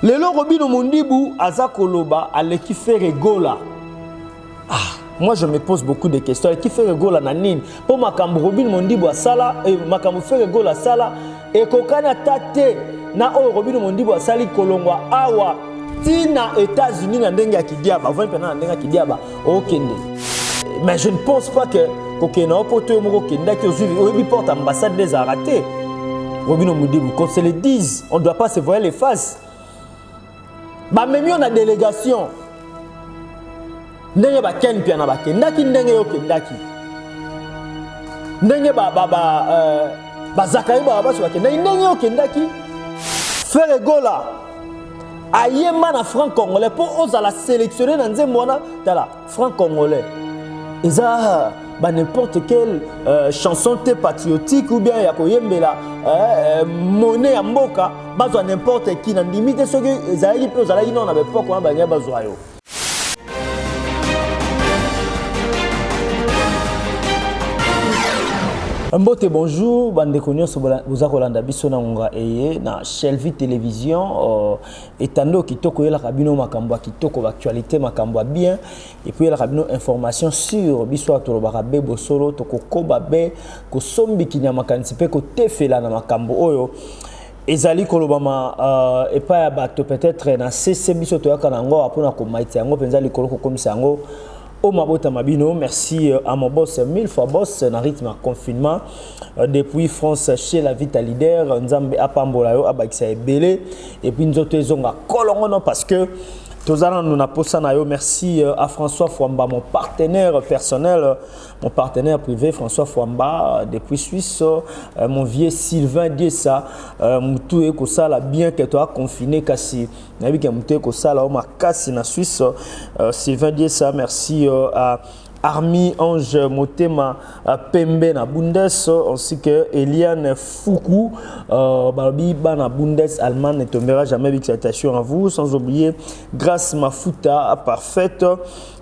Lelo Robino Mondibu azakoloba aleki faire gola. Moi je me pose beaucoup de questions. Aleki faire gola na nini? Po makambo Robino Mondibu asala et makambo faire gola sala et kokana tate na o Robino Mondibu asali kolongwa awa tina États-Unis na ndenge ya kidiaba. Vous voyez na ndenge ya kidiaba okende. Mais je ne pense pas que kokena poto moko kenda ki ozuvi porte ambassade des a raté. Robino Mondibu, qu'on se le dise, on ne doit pas se voir les faces. Bah même on a délégation. Ndenge ba ken pia na ba ken ndaki ndenge yo kendaki. Ndenge ba zakai ba ba so ba ken ndenge yo kendaki. Faire gola. Ayema na franc congolais pour osa la sélectionner dans nzembo wana tala franc congolais. Eza bah n'importe quelle chanson patriotique ou bien ya koyembela monnaie ya mboka bazwa n'importe qui na limite soki ezalaki pe ozalaki non na bepoke wana bangai bazwa yo. Mbote bonjour, bande nyonso boza kolanda biso na ngonga eye na Shelvi télévision etando kitoko yela kabino makambo kitoko actualité makambo bien et puis yela kabino information sur biso atolobaka be bosolo tokokoba be ko sombi kinyama kanisi pe ko tefela na makambo oyo ezali kolobama epa ya bato peut-être na CC biso toyaka nango apona ko maiti yango penza likolo ko komisa yango. Oh Mabota Mabino, merci à mon boss, 1000 fois boss, dans rythme à confinement. Depuis France, chez la Vita Leader, Nzambe Apambolayo, Abaxa Ebele, et puis nous autres, ils ont un colon parce que tous allons nous nayo. Merci à François Fouamba, mon partenaire personnel, mon partenaire privé, François Fouamba, depuis Suisse, mon vieux Sylvain Diessa, Moutou et Kosala, bien que tu as confiné, Kassi, Nabi Moutou et Kosala, Oma Kassi, na Suisse, Sylvain Diessa, merci à Armi Ange Motema Pembe na Bundes ainsi que Eliane Foukou Barbie Bana Bundes Allemagne ne tombera jamais avec citation à vous, sans oublier Grâce Mafuta parfaite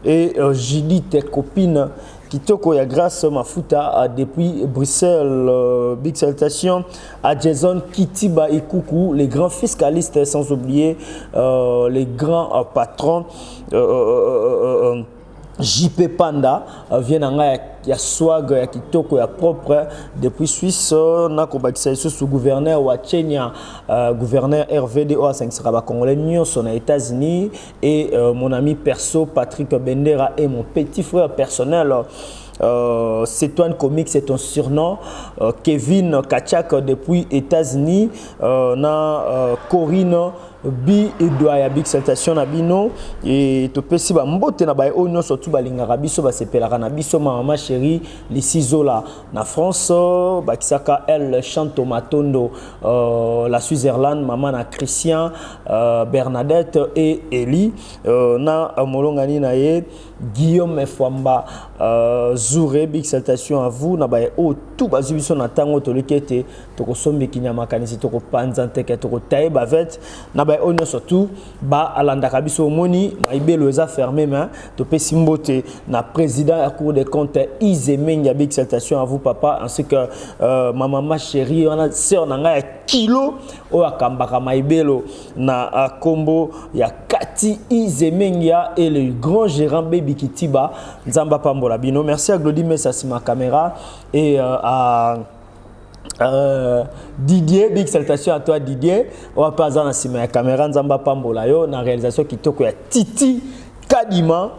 et Judith copine Kitoko ya Grâce Mafuta depuis Bruxelles. Big salutation à Jason Kitiba et Coucou, les grands fiscalistes, sans oublier les grands patrons. JP Panda vient ya swag ya kitoko ya propre depuis Suisse na ko bakisa sous gouverneur wa Kenya gouverneur RVD o 5 sera congolais nyonso na États-Unis et mon ami perso Patrick Bendera et mon petit frère personnel c'est toi comique, c'est ton surnom. Kevin Kachak depuis États-Unis, Corinne Bi Edouard Big salutation na bino et to pesi ba mbote na ba onyo surtout ba lingaka biso ba sepelaka na biso maman chérie Lisizola na France ba kisaka elle chante Matondo la Switzerland maman na Christian Bernadette et Eli na molongani na ye Guillaume Fwamba Zouré big salutation à vous na ba o tout ba biso na tango to lekete to ko sombi kinyama kanisi to ko panzante ke to ko taïba vet na ba on surtout ba alanda kabiso moni maibelo eza fermé mais to pe simbote na président à cour des comptes Izemenga big salutation à vous papa ainsi que ma maman chérie on a sœur nanga ya kilo o akambaka maibelo na kombo ya Kati Izemenga et le grand gérant Baby Kitiba Nzamba Pambola bino. Merci à Glody Messa ma caméra et à Didier, big salutation à toi Didier. On va pas en assumer la caméra Nzamba Pambola yo na réalisation kitoko ya Titi Kadima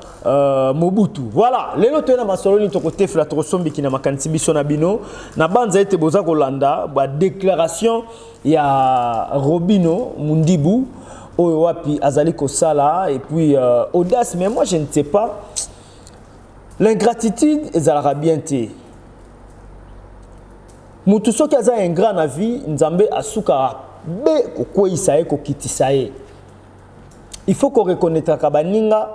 Mobutu. Voilà, lelo tena masolo ni toko tefla to sombi kina makanisi biso na bino na banza ete boza kolanda ba déclaration ya Robino Mondibu oyo wapi azali kosala et puis audace mais moi je ne sais pas l'ingratitude ezalaka bien te. Mutu soki aza ingrat na vie nzambe asuka be kokwisa ye kokitisa ye. Il faut qu'on reconnaisse ka baninga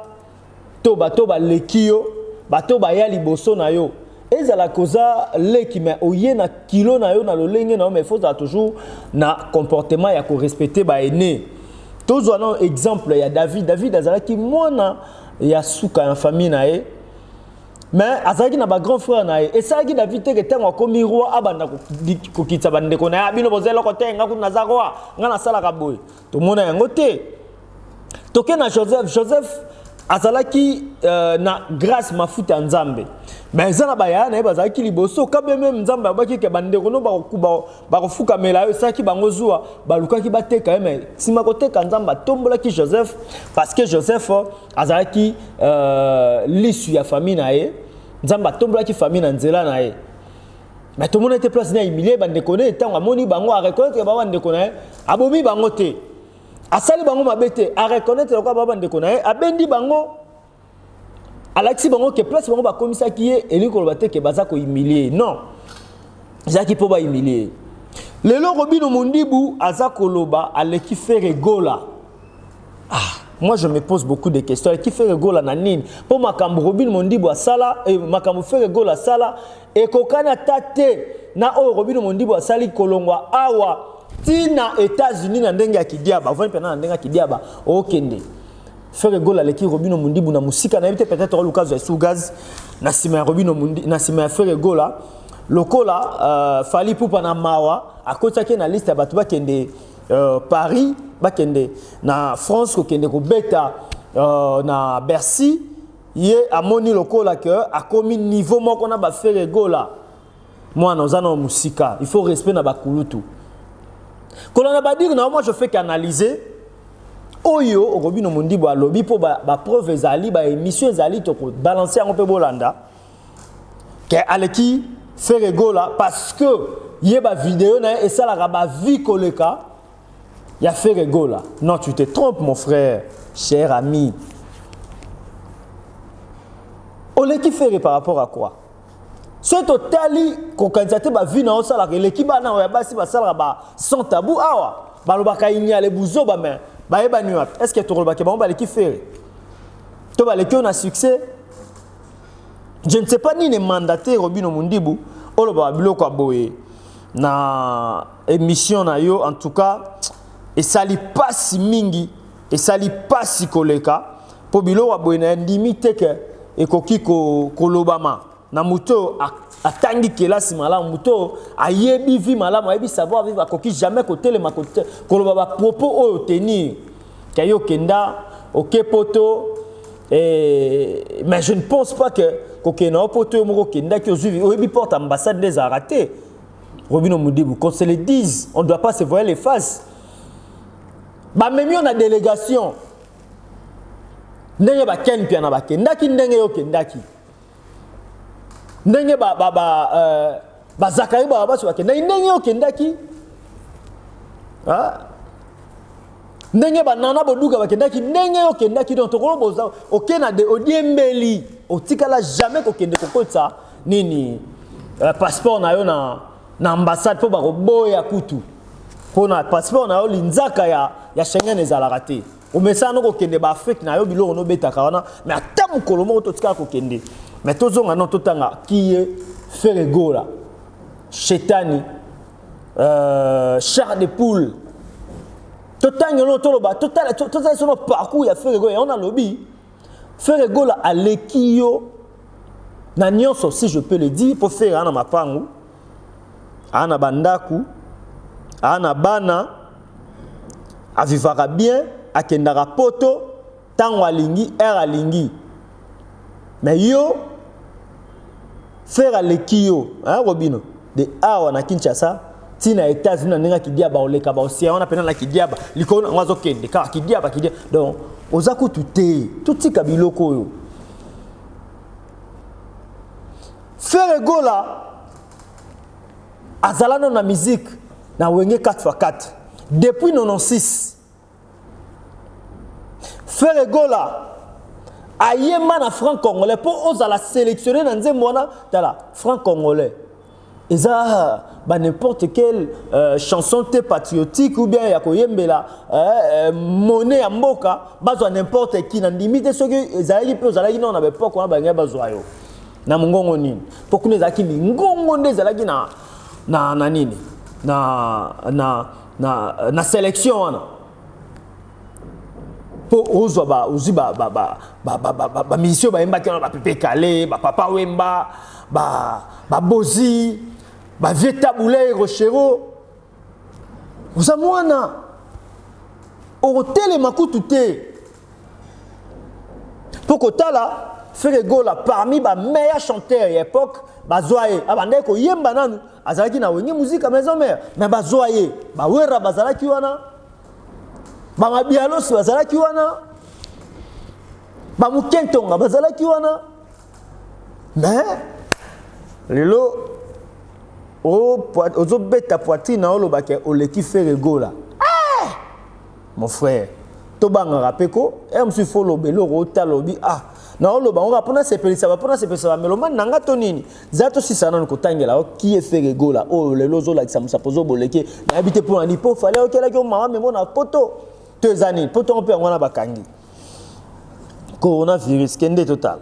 to bato ba lekio bato ba ya liboso na yo ezala koza leki mais oye na kilo na yo na lolenge na yo mais faut toujours na comportement ya ko respecter ba aîné. Tous un exemple ya David azalaki mwana ya suka en famille na ye mais azaki na ba grand frère na et ça qui David te que akomi roi abanda ko kitsa bande ko na bino bozelo ko te ngaku naza roi ngana sala ka boy to mona yango te toke na Joseph azalaki na grâce mafuta nzambe mais ezana baya na bazaki liboso kabe même nzambe abaki ke bande ko no ba ko fuka mela yo saki bango zuwa balukaki bateka mais sima ko teka nzamba tombola ki Joseph parce que Joseph azalaki l'issue ya famille na ye nzamba tombola ki famille na nzela na ye mais tout le monde était place na humilié bande ko ne tanga moni bango a reconnaître que bande ko na abomi bango te asali bango mabete a reconnaître ko bande ko na abendi bango Alexis bango que place bango ba komisa ki ye eliko lobate ke baza ko humilier non zaki po ba humilier lelo Robino Mondibu azako loba aleki faire gola moi je me pose beaucoup de questions qui fait gola na nini po makambo Robino Mondibu asala et makambo faire gola sala e kokana tate na o Robino Mondibu asali kolongwa awa tina États-Unis na ndenge ya kidiaba vani pena na ndenge ya kidiaba okende faire gola leki Robino Mondibu na musika na ebite peut-être lukazo ya sugaz na sima ya Robino Mondibu na sima ya faire gola lokola fali pupa na mawa akotaki na liste ya batu bakende Paris bakende na France ko kende ko beta na Bercy ye amoni lokola que akomi niveau moko na ba faire gola moi na ozana musika il faut respect na bakulutu kolona ba dire na moi je fais qu'analyser oyo Robino Mondibu alobi po ba preuve ezali ba émission ezali to ko balancer un peu bolanda ke aleki faire gola parce que ye ba vidéo na et ça la ba vie koleka ya faire gola non tu te trompes mon frère cher ami oleki faire par rapport à quoi ce totali ko kanzate ba vie na osala ke leki bana ya basi ba sala ba sans tabou awa balobaka inya le buzo ba mais est-ce que tu as le faire tu as le succès je ne sais pas ni les mandatés Robino Mondibu ou le biloko aboye na émission na yo en tout cas et ça li pas si mingi et ça li pas si koleka po biloko aboye na limite que et koki kolobama na muto atangi kelasi malamu muto ayebi vi malamu ayebi savoir vivre akoki jamais côté le makote koloba ba propos o tenir kayo kenda ok poto mais je ne pense pas que kokena poto moko kenda ki ozuvi oyebi porte ambassade des a raté Robino Mondibu qu'on se le dise on ne doit pas se voir les faces ba même on a délégation ndenge ba ken pia na ba kendaki ndenge yo kendaki ndenge ba Zakari ba basu bakenda ndenge yo kendaki ndenge ba nana boduka bakendaki ndenge yo kendaki donc tokolo boza okena de odiembeli otikala jamais kokende kokotsa nini passeport na yo na ambassade po ba koboya kutu pona passeport na yo linzaka ya Schengen ezalaka te omesana kokende ba Afrique na yo biloko no betaka wana mais ata mokolo moko totikala kokende mais tozonga non totanga qui est faire gola chetani char de poule totanga non toloba total son parcours ya faire gola on a lobby faire gola à l'ekio na nyonso si je peux le dire pour faire ana mapangu ana bandaku ana bana avivaka bien akendaka poto tango alingi alingi mais yo faire l'ekio hein Robino de awa na Kinshasa tina États-Unis na ninga kidiaba oleka ba océan na pena na kidiaba likona ngazo kende ka kidiaba donc ozaku tuti kabiloko yo faire gola azalana na musique na wenge 4x4 depuis 96 faire gola ayema na franc congolais pour ozala sélectionner dans nzembo wana tala franc congolais eza ba n'importe quelle chanson patriotique ou bien ya koyembela monnaie ya mboka bazwa n'importe qui na limite soki ezalaki pe ozalaki na ba poko na bangai bazwa yo na mongongo nini poko ne ezalaki mingongo nde ezalaki na nini na sélection wana po ozwa ba ozi ba mission ba emba kino ba Pepe Kale ba Papa Wemba ba Bozi ba Vieta Boulay Rochero ozamwana hôtel makutu te poko tala Frère Gola parmi les meilleurs chanteurs à l'époque, Bazoaye, abandé ko yemba nanu, azalaki na wenye musique à maison mère, mais Bazoaye, Bawera bazalaki wana, Bamabialos bazalaki wana, Bamukentonga bazalaki wana, mais lelo ozo beta poitrine olo bake oleki Frère Gola. Mon frère, tobanga rapeko, monsieur Folo belo rota lobi na oloba on va prendre ces pelisa va prendre ces pelisa mais le man nanga tonini zato si sana nkotangela qui est Frère Gola oh le lozo la ça pozo boleke na habité pour un nipo fallait okela ko mama mais mona poto 2 années poto on peut ngona bakangi coronavirus kende total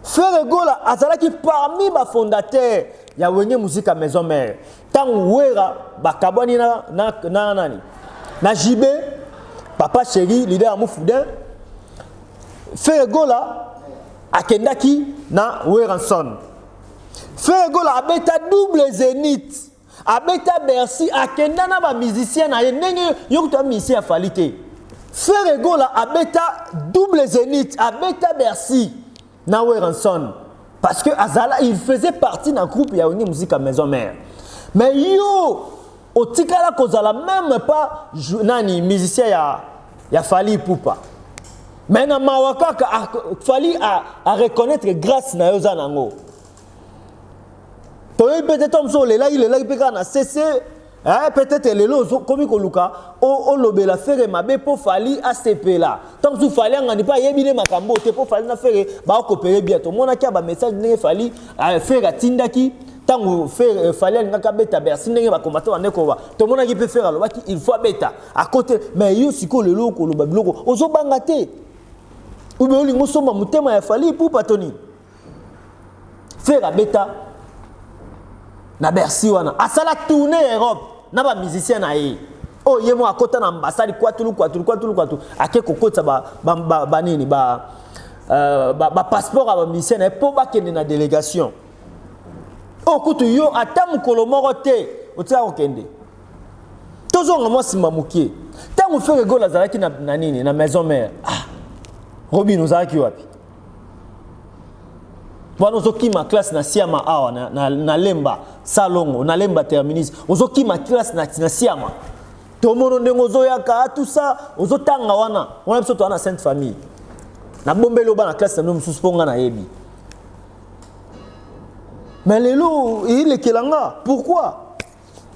Frère Gola azalaki parmi ba fondateurs ya wenye musique à maison mère tant wera bakabwani na nani na Jibé papa chéri leader amufuda Frère Gola akendaki na Weranson. Frère Gola abeta double zénith. Abeta Bercy akenda na ba musicien na ndenge yokuta musicien falite. Frère Gola abeta double zénith, abeta Bercy na Weranson parce que Azala il faisait partie d'un groupe ya une musique à maison mère. Mais yo otikala kozala même pas nani musicien ya Fali Poupa. Mais na mawaka fali à reconnaître grâce na yoza nango. Peut-être on so lela il est là il peut na cessé peut-être les lozo comme ko luka o lobela faire mabe po fali ACP là. Tant que fali ngani pas yebile makambo te po fali na faire ba coopérer bien to mona kia ba message ndenge fali faire atindaki tango faire fali ngaka beta bersi ndenge ba combattre wane ko ba to mona ki peut faire alobaki il faut beta à côté mais yo siko le loko lo ba biloko ozo bangate ou bien lingo soma mutema ya Fali Poupa toni faire beta na Bercy wana asala tourner Europe na ba musicien na ye oh yemo akota na ambassade kwatulu ake kokota ba nini ba passeport à ba musicien na po ba kende na délégation oh kutu yo atamu kolomoro te otia okende tozonga mo simba mukie tango Frère Gola zalaki na nini na maison mère Robin ozalaki wapi wana ozokima classe na siama awa na lemba salongo na lemba terminus ozokima classe na siama tomono ndenge ozoyaka tout ça ozotanga wana biso to wana Sainte Famille na bombelo ba na classe na mususu ponga na yebi mais lelo il est kelanga pourquoi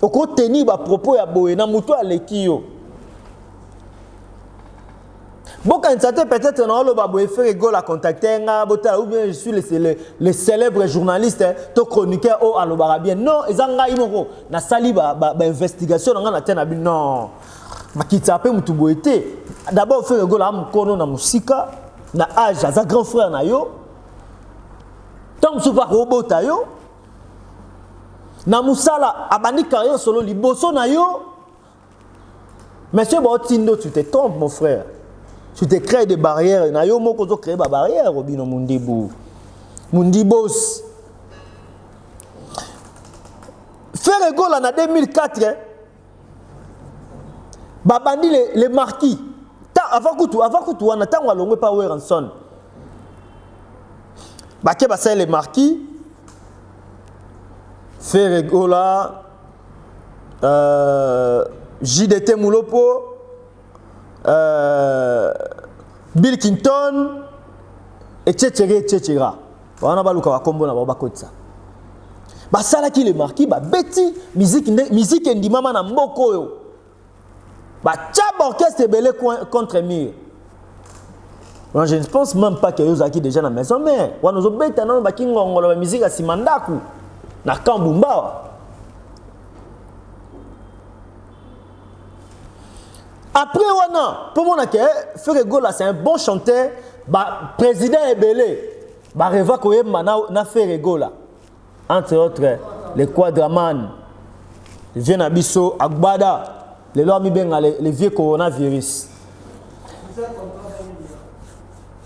oko tenir ba propos ya boye na muto aleki yo bon quand ça peut-être non le babo Frère Gola contacter nga bota ou bien je suis le célèbre journaliste to chroniqueur au alobarabien non ezanga imoko na sali ba investigation nga na tena bi non makita pe mutu boete d'abord Frère Gola am kono na musika na âge za grand frère na yo tant soupa robota yo na musala abandi carrière solo liboso na yo monsieur Botindo tu te trompes mon frère. Tu te crées des barrières. Na yo moko zo créer ba barrière Robino Mundibu. Mundibos. Frère Gola en 2004 babandi les marquis. Avant que tu en attends alongwe pa Weranson. Ba ke ba ça les marquis. Frère Gola JDT Moulopo Bill Clinton etc. Wana baluka ba kombo na ba kotsa ba sala ki le marquis ba beti musique ndimama na mboko yo ba tchaba orchestre belé contre mur. Moi je ne pense même pas que yo zaki déjà na maison mais wana zo beta na ba kingongolo ba musique a simandaku na Kambumba. Après, pour moi, Frère Gola, c'est un bon chanteur. Président Ebele, Reva Koyema na Frère Gola. Entre autres, les Quadraman, les vieux Nabiso, Agbada, les vieux coronavirus.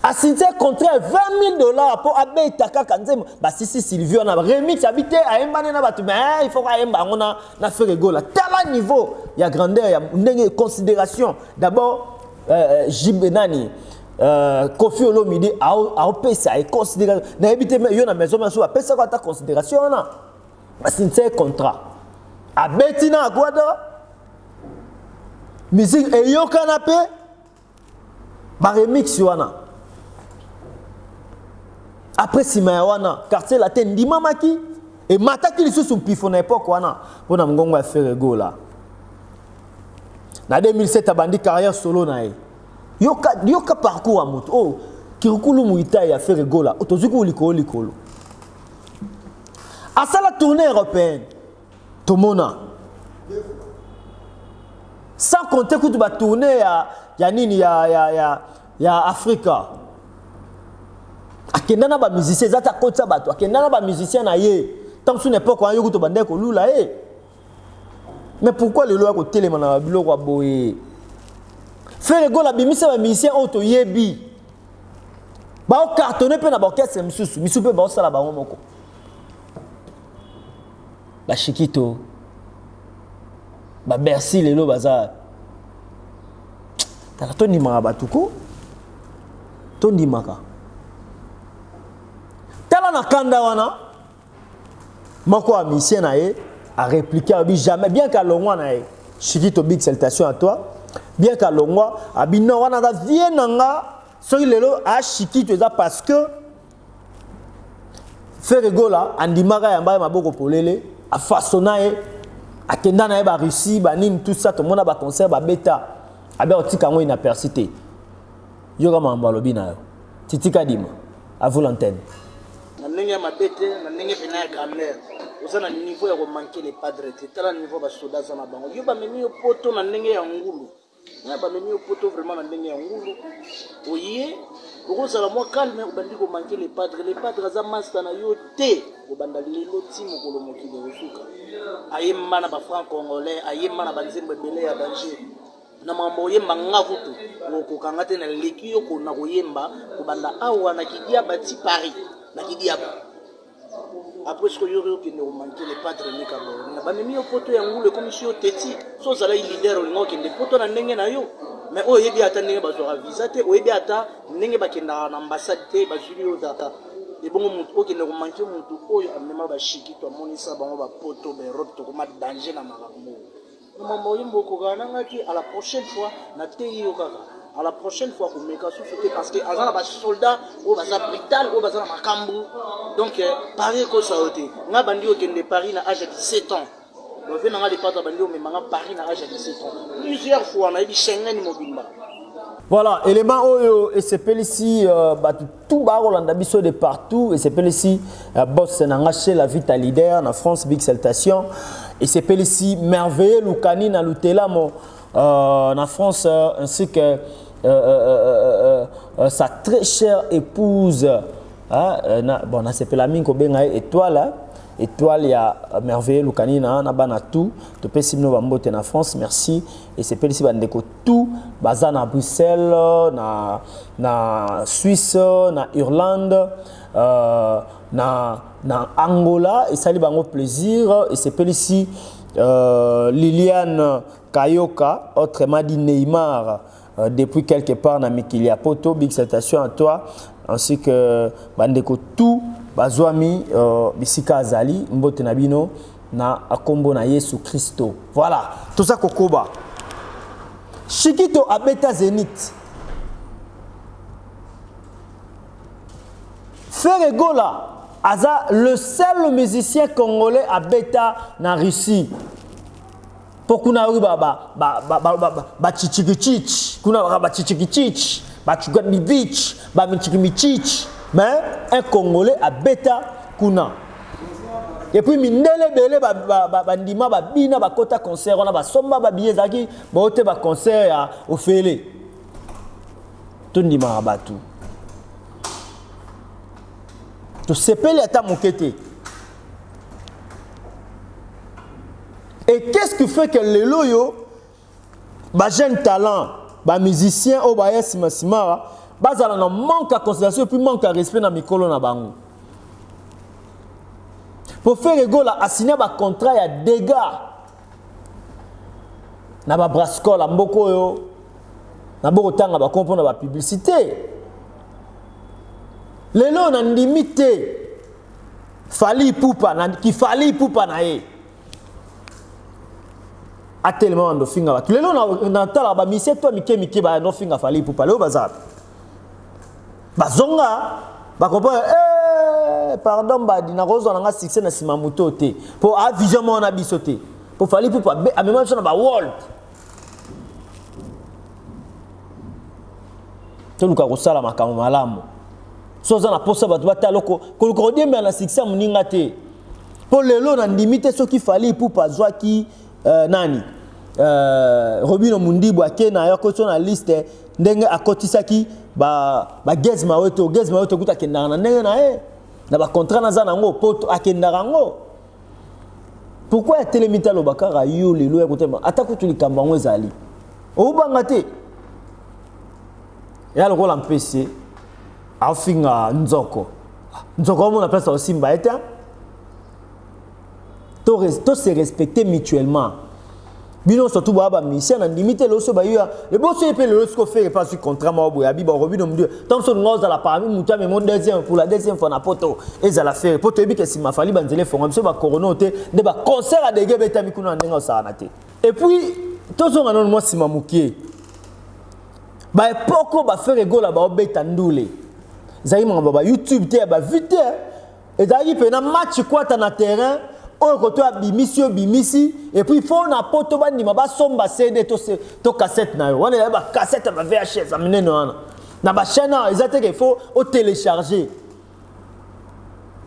a signé un contrat $20,000 pour Abbé Taka Kanzem. Bah si Sylvie on a remix habité à Mbane na batu mais il faut que Mba on a fait rigolo. Tel niveau, il y a grandeur, il y a une considération. D'abord Jibenani Kofi Olomide a ça et considération. Na habité mais yo na maison mais so a ça quoi ta considération na. Bah signé un contrat. Abbé Tina Aguada musique et yo canapé ba remix wana. Après Simayawana, quartier latin Ndimamaki et Mataki les sous pifon à l'époque wana pour na mgongo a faire go là. Na 2007 a bandi carrière solo na e. Yoka parcours à moto. Oh, Kirukulu Muita ya faire go là. Otozuku likolo. À ça la tournée européenne. Tomona. Sans compter que tu vas tourner ya nini ya Africa. Akendana ba musicien zata kotsa bato akendana ba musicien na ye tant sur n'importe quoi yo to bande ko lula e mais pourquoi le loi ko telema na biloko wa boye faire go la bimisa ba musicien auto yebi ba o cartonner pe na ba orchestre misusu pe ba o sala ba moko ba Chikito ba Bercy lelo baza tala to ni ma batuko to ni maka na kanda wana moko a musicien na ye a répliqué abi jamais bien qu'à longwa na ye Chikito big salutation à toi bien qu'à longwa abi non wana da vienanga soki lelo a Chikito eza parce que faire rigola andimaka yamba maboko polele a façonna ye a kenda na ye ba Russie ba nini tout ça tout mona ba concert ba beta abi otika ngo ina persité yoga mamba lobi na yo titika dima à vous l'antenne. Nenge mabete na nenge pena ya grammaire osana niveau ya ko manquer les padres c'est là niveau ba soda za na bango yo ba memi yo poto na nenge ya ngulu na ba memi yo poto vraiment na nenge ya ngulu oye ko sala mo calme o bandi ko manquer les padres za master na yo te o banda lelo timo ko lo mokile osuka ayemba na ba franc congolais ayemba na ba nzembe belé ya danger na mambo yemba ngavutu ko kangate na lekio ko na ko yemba ko banda awa na kidia bati Paris na kidiaba après ce que yoro qui ne manquer les padres ni kabo na ba memi yo poto ya ngulu comme si yo teti so sala leader o ngoki nde poto na ndenge na yo mais o yebi ata ndenge bazora visa te o yebi ata ndenge bakenda na ambassade te bazuli yo data e bongo mutu o kende ko manquer mutu oyo amema ba Chikito amonisa bango ba poto ba Europe to koma danger na makambo na mambo yimbo ko kana ngati à la prochaine fois na te yo kaka à la prochaine fois pour me casser parce que azana ba soldat ou baza brutal ou baza makambu donc Paris ko ça ôté nga bandi o kende Paris na âge de 17 ans donc venant nga les pata bandi o memanga Paris na âge de 17 ans plusieurs fois na bi Schengen mobimba. Voilà, élément oyo et c'est ici tout ba Rolanda biso de partout et c'est ici boss na chez la Vita leader na France big salutation et c'est ici merveilleux Lukani na Lutela mo en France ainsi que sa très chère épouse bon c'est la mine ko benga étoile étoile ya merveilleux Lukani na bana tout to pesimno bambote na France merci et c'est ici bandeko tout baza na Bruxelles na Suisse na Irlande na Angola et sali bango plaisir et c'est ici Liliane Kayoka, autrement dit Neymar, depuis quelque part dans Mikilia Poto, big salutation à toi, ainsi que Bandeko tout, Bazwami, Bisika Azali, Mbote Nabino, na Akombo na Yesu Christo. Voilà, tout ça Kokoba. Chikito Abeta Zénith. Ferregola, Aza, le seul musicien congolais à Beta na Russie. Pour kuna ba chichikichich kuna ba chichikichich ba chugabivich ba michikimichich mais un congolais à Beta kuna et puis mindele belé ba ndima ba bina ba kota concert on a ba somba ba biezaki ba ote ba concert ya ofele to ndima batu to sepele ata mokete. Et qu'est-ce qui fait que les loyaux, bah jeune talent, ba musicien o ba sima sima bazala na manque à considération puis manque à respect na mikolo na bango. Pour faire égaux la assigner ba contrat ya dégâts na ba brascole la mboko yo na boko tanga ba comprendre ba publicité. Lelo na limité Fali Ipupa na ki Fali Ipupa na ye. A tellement ndo finga ba. Lelo na tala ba mise to mike ba no finga Fali Ipupa lelo bazap. Bazonga ba comprendre pardon ba dina rozo na succès na sima moto te. Pour a vision mo na bisoté. Pour Fali Ipupa a même chose na ba world. Toluka ko sala makambo malamu. Soza na posa batu bataloko ko demba na succès muninga te. Pour lelo na limite ce qui Fali Ipupa zwa ki nani Robino Mundibu akena yo ko na liste ndenge akotisaki ba gezma weto kuta kenda na ndenge na na ba contrat na za nango poto akenda rango. Pourquoi ya telemita lo bakara yo lelo ya kotema atakutu likamba ngo ezali obanga te ya lokola mpese afinga nzoko mona place au simba eta to se respecter mutuellement bino surtout ba mission na limiter le so ba yo le boss epé le lorsqu'on fait pas sur contrat ma boya bi ba robino mdio tant so ngoza la parmi muta mais mon deuxième pour la deuxième fois na poto ezala faire poto ebi ke sima fali banzele fonga biso ba corona te de ba concert à dege beta mikuna ndenga osana te et puis to so ngana mo sima mukie ba epoko ba faire ego la ba obeta ndule zai manga ba YouTube te ba vite et zai pe na match quoi ta na terrain on koto bimisi et puis il faut na poto bandi ma ba somba CD to cassette na yo on est ba cassette ba VHS amene no na ba chaîne ezate que faut au télécharger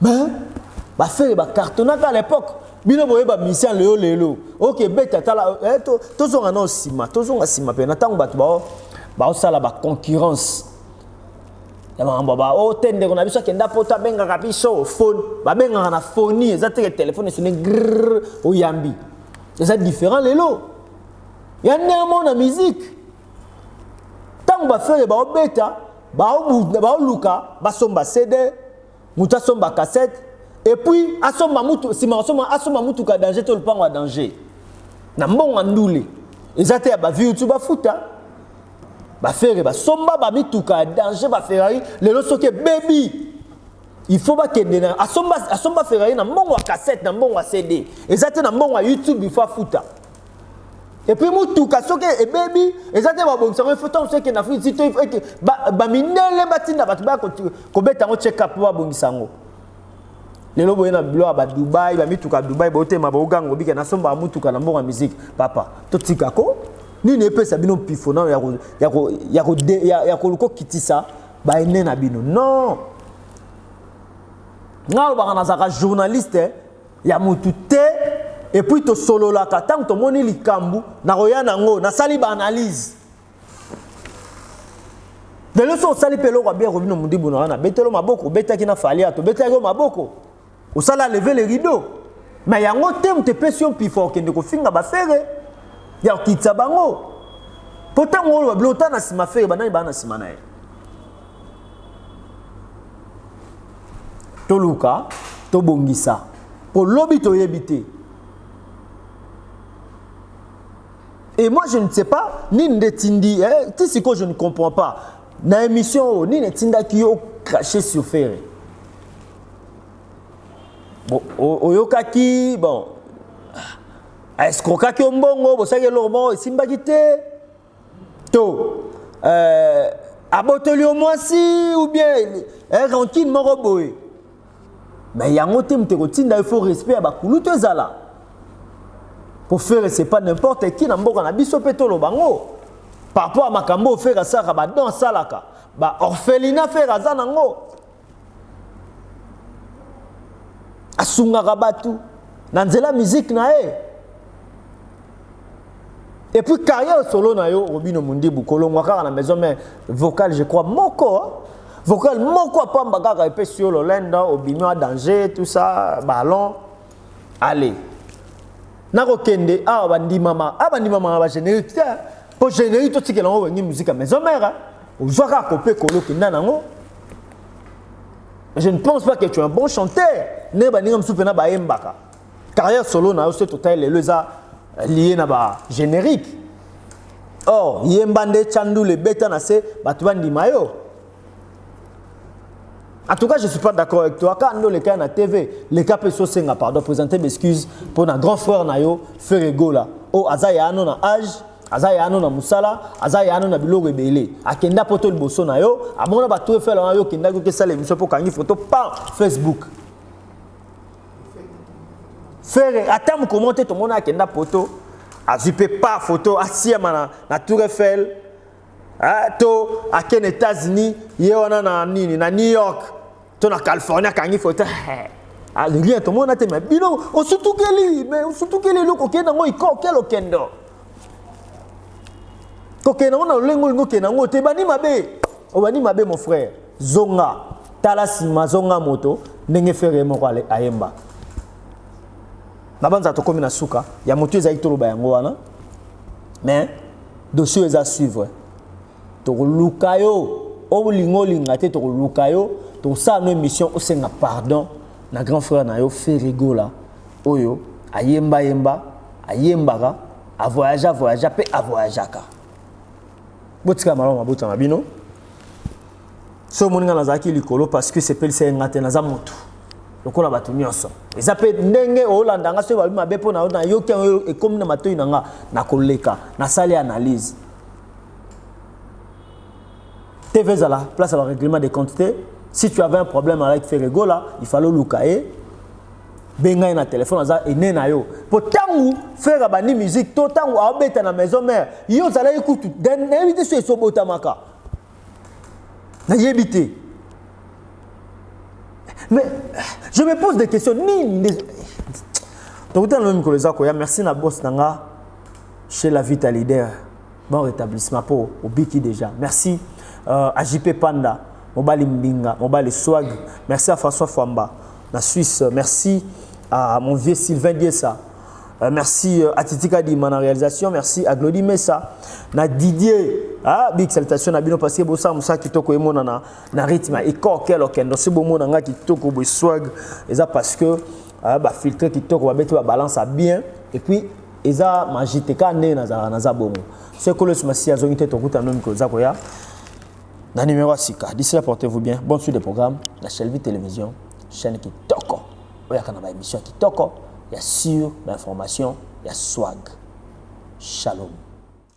mais ba faire ba carton à l'époque bino boye ba mission lelo OK beta tala to zonga no sima to zonga sima pe na tango batu ba sala ba concurrence ya mamba o tende kona biso kenda poto benga kapiso phone ba benga na phone ezate que téléphone c'est grrr o yambi c'est différent lelo ya ndemo na musique tango ba faire ba beta ba luka ba somba CD muta somba cassette et puis asomba mutu sima asomba mutu ka danger to le pango à danger na mbongo ndule ezate ya ba YouTube ba futa ba faire ba somba ba mituka danger ba Ferrari lelo soke baby il faut ba kende na asomba Ferrari na mbongo wa cassette na mbongo wa CD ezate na mbongo wa YouTube il faut futa et puis mutuka soke e baby ezate ba bongisa ko photo soke na futa sito ba minele batinda batu ba ko beta ngo check up ba bongisa ngo lelo boye na bilo ba Dubai ba mituka Dubai ba otema ba ugango bika na somba mutuka na mbongo wa musique papa to tika ko ni ne peut sabino pifona ya ko luko kitisa ba ene na bino non ngalo ba na zaka journaliste ya mutu te et puis to solo la katang to moni likambu na roya nango na sali ba analyse de le so sali pelo kwa bien Robino Mundibu na betelo maboko betaki na falia to betaki maboko o sala lever les rideaux mais yango te mte pression pifo kende ko finga ba fere ya kitsa bango pourtant on va blota na sima fere banani bana sima na ye to luka to bongisa pour lobi to yebite et moi je ne sais pas ni ndetindi tu sais que je ne comprends pas na émission ni netinda ki yo cracher sur fere bon oyokaki bon est-ce qu'on a un bon bosaki lomo simbaki te to aboteli au moins si ou bien rancune moko boye mais yango te mteko tinda il faut respect ba kuluto ezala pour faire c'est pas n'importe qui na mboka na biso peto lo bango par rapport à makambo faire ça ba dans salaka ba orphelinat faire za nango asunga rabatu na nzela musique na et puis carrière solo na yo Robino Mundibu kolongwa kaka na maison mais vocal je crois moko vocal moko pamba kaka epé sur le lenda obimio danger tout ça ballon allez na kokende bandi mama ba générique Pour générer tout ce qui est une musique à maison mère, on voit qu'à couper colo qui n'a nango. Je ne pense pas que tu es un bon chanteur. Ne ba ningam soupena ba embaka. Carrière solo na aussi total les leza lié na ba générique. Oh, yembande chandu le beta na se batubandi mayo. En tout cas, je ne suis pas d'accord avec toi. Quand on est le na TV, les cas peso senga pardon, présenter mes excuses pour notre grand frère nayo Ferrego là. Oh, azaya ano na âge, azaya ano na musala, azaya ano na biloko ebele. Akenda poto liboso na yo, amona ba tout faire là yo kenda ko sala émission pour kangi photo par Facebook. Faire attends commenter tout monde akenda poto, azipe pas photo asiama na Tour Eiffel. Ah, to aken États-Unis, yéwana na nini na New York. To na Californie kangi photo. Ah, le lien tout le monde a mais bino, on surtout quel look OK na moi iko quel okendo. Kokena on a lengo ngo kena ngo te bani mabe. O bani mabe mon frère. Zonga, tala sima zonga moto ndenge fere mo kwa ayemba. Na banza to komi na suka, ya moto ezali to loba yango wana. Mais dossier eza suivre. To lukayo, o lingo linga te to lukayo, to sa no émission o senga pardon. Na grand frère na yo Ferrego là oyo ayemba ayembaka a voyager pe a voyageaka botika maloma bota mabino so moninga nazaki likolo parce que c'est pel c'est ngate na za moto lokola batu nyonso ezape ndenge olanda nga so babi mabe po na yo ki e comme na matoyi nanga na koleka na sali analyse TV zala place à règlement des quantités. Si tu avais un problème avec Ferrego là, il fallait l'oukaye. Benga na téléphone aza ene na yo. Pour tangu faire bani musique, to tangu abeta na maison mère. Yo zala écoute, den éviter ce sobotamaka. Na yebité. Mais je me pose des questions donc dans le même ça quoi, merci na boss nanga chez la Vita Leader. Bon rétablissement pour Obiki déjà. Merci à JP Panda. Mobali Mbinga, Mobali Swag. Merci à François Famba, la Suisse. Merci à mon vieux Sylvain Diessa. Merci à Titi Kadima en réalisation. Merci à Glody Messa. Na Didier. Ah, big salutation à Bino parce que Bossa Moussa qui toko emo na rythme. Et quel okendo. C'est bon mon qui toko boy swag. Et ça parce que bah filtre qui toko va mettre balance à bien. Et puis et ça magite kané na za bomo. C'est que le smasi a zonité toko ta nom que ça koya. Dans le numéro 6. D'ici là, portez-vous bien. Bonne suite des programmes. La Shelvie Télévision, chaîne qui toko. Il y a une émission qui toko. Il y a sur l'information, il y a swag. Shalom.